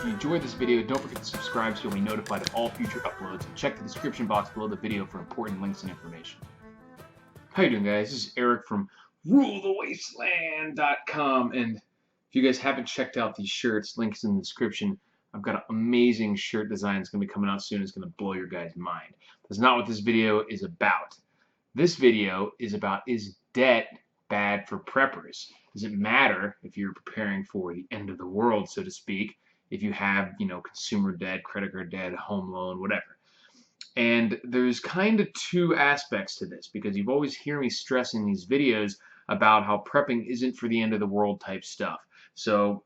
you enjoyed this video, don't forget to subscribe so you'll be notified of all future uploads, and check the description box below the video for important links and information. How you doing, guys? This is Eric from RuleTheWasteland.com, and if you guys haven't checked out these shirts, links in the description. I've got an amazing shirt design that's going to be coming out soon. It's going to blow your guys' mind. That's not what this video is about. This video is about, is debt bad for preppers? Does it matter if you're preparing for the end of the world, so to speak, if you have, consumer debt, credit card debt, home loan, whatever? And there's kind of two aspects to this, because you've always heard me stress in these videos about how prepping isn't for the end of the world type stuff. So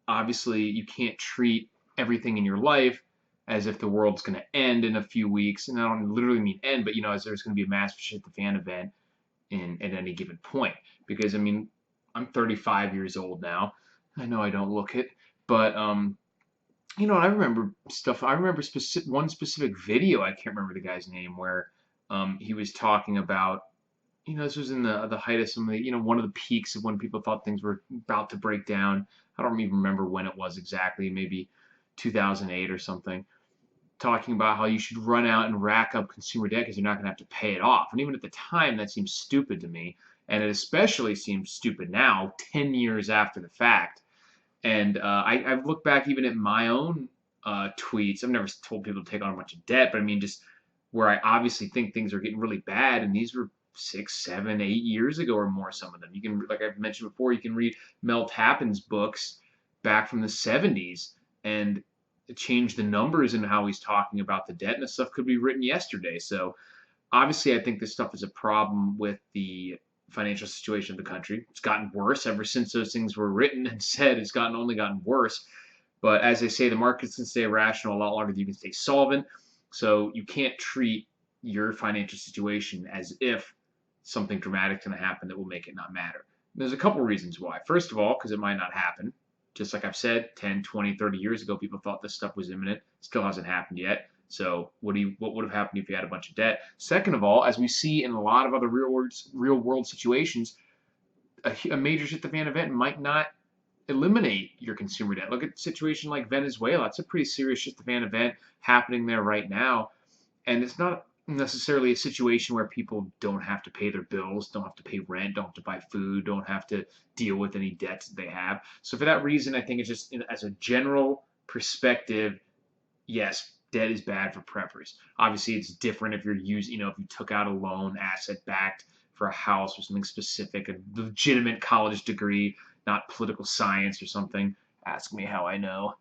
obviously you can't treat everything in your life as if the world's going to end in a few weeks. And I don't literally mean end, but as there's going to be a massive shit the fan event at any given point. Because I'm 35 years old now. I know I don't look it, but I remember stuff. I remember one specific video. I can't remember the guy's name, where he was talking about. This was in the height of some of the, one of the peaks of when people thought things were about to break down. I don't even remember when it was exactly, maybe 2008 or something, talking about how you should run out and rack up consumer debt because you're not going to have to pay it off. And even at the time, that seemed stupid to me. And it especially seems stupid now, 10 years after the fact. And I've looked back even at my own tweets. I've never told people to take on a bunch of debt, but just where I obviously think things are getting really bad, and these were 6, 7, 8 years ago or more, some of them. You can, like I've mentioned before, you can read Mel Tappan's books back from the 70s and change the numbers and how he's talking about the debt, and this stuff could be written yesterday. So obviously I think this stuff is a problem with the financial situation of the country. It's gotten worse ever since those things were written and said. It's only gotten worse. But as they say, the markets can stay irrational a lot longer than you can stay solvent. So you can't treat your financial situation as if something dramatic is going to happen that will make it not matter. There's a couple reasons why. First of all, because it might not happen. Just like I've said, 10, 20, 30 years ago, people thought this stuff was imminent. Still hasn't happened yet. So what would have happened if you had a bunch of debt? Second of all, as we see in a lot of other real world situations, a major shit the fan event might not eliminate your consumer debt. Look at a situation like Venezuela. It's a pretty serious shit the fan event happening there right now. And it's not necessarily a situation where people don't have to pay their bills, don't have to pay rent, don't have to buy food, don't have to deal with any debts that they have. So for that reason, I think it's just, as a general perspective, yes, debt is bad for preppers. Obviously, it's different if you're if you took out a loan, asset-backed, for a house or something specific, a legitimate college degree, not political science or something. Ask me how I know.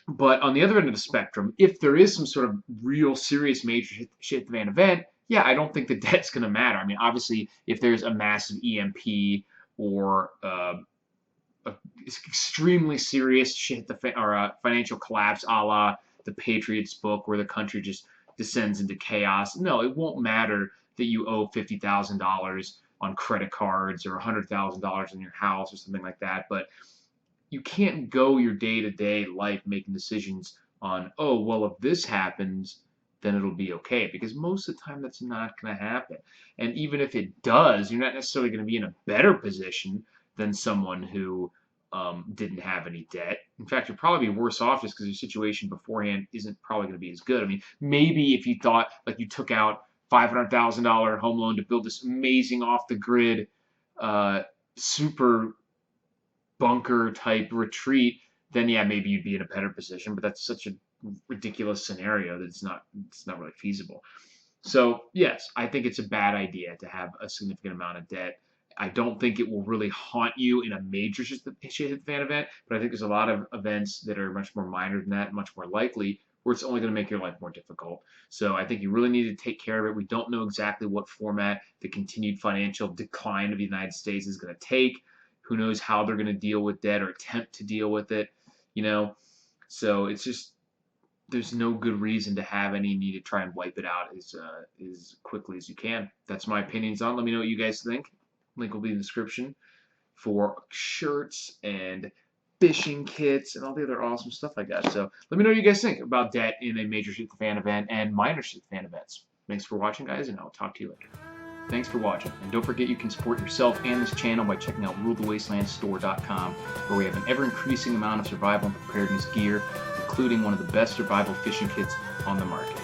But on the other end of the spectrum, if there is some sort of real serious major shit the fan event, yeah, I don't think the debt's going to matter. Obviously, if there's a massive EMP or extremely serious shit or a financial collapse, a la the Patriots book, where the country just descends into chaos, no, it won't matter that you owe $50,000 on credit cards or $100,000 in your house or something like that. But you can't go your day-to-day life making decisions on, oh, well, if this happens, then it'll be okay. Because most of the time, that's not going to happen. And even if it does, you're not necessarily going to be in a better position than someone who didn't have any debt. In fact, you'll probably be worse off just because your situation beforehand isn't probably going to be as good. Maybe if you thought, like, you took out $500,000 home loan to build this amazing off-the-grid super bunker type retreat, then yeah, maybe you'd be in a better position. But that's such a ridiculous scenario that it's not really feasible. So yes, I think it's a bad idea to have a significant amount of debt. I don't think it will really haunt you in a major shit fan event, but I think there's a lot of events that are much more minor than that, much more likely, where it's only going to make your life more difficult. So I think you really need to take care of it. We don't know exactly what format the continued financial decline of the United States is going to take. Who knows how they're going to deal with debt or attempt to deal with it, So it's just, there's no good reason to have any need to try and wipe it out as quickly as you can. That's my opinions on it. Let me know what you guys think. Link will be in the description for shirts and fishing kits and all the other awesome stuff like that. So let me know what you guys think about debt in a major shit the fan event and minor shit the fan events. Thanks for watching, guys, and I'll talk to you later. Thanks for watching, and don't forget you can support yourself and this channel by checking out rulethewastelandstore.com, where we have an ever-increasing amount of survival and preparedness gear, including one of the best survival fishing kits on the market.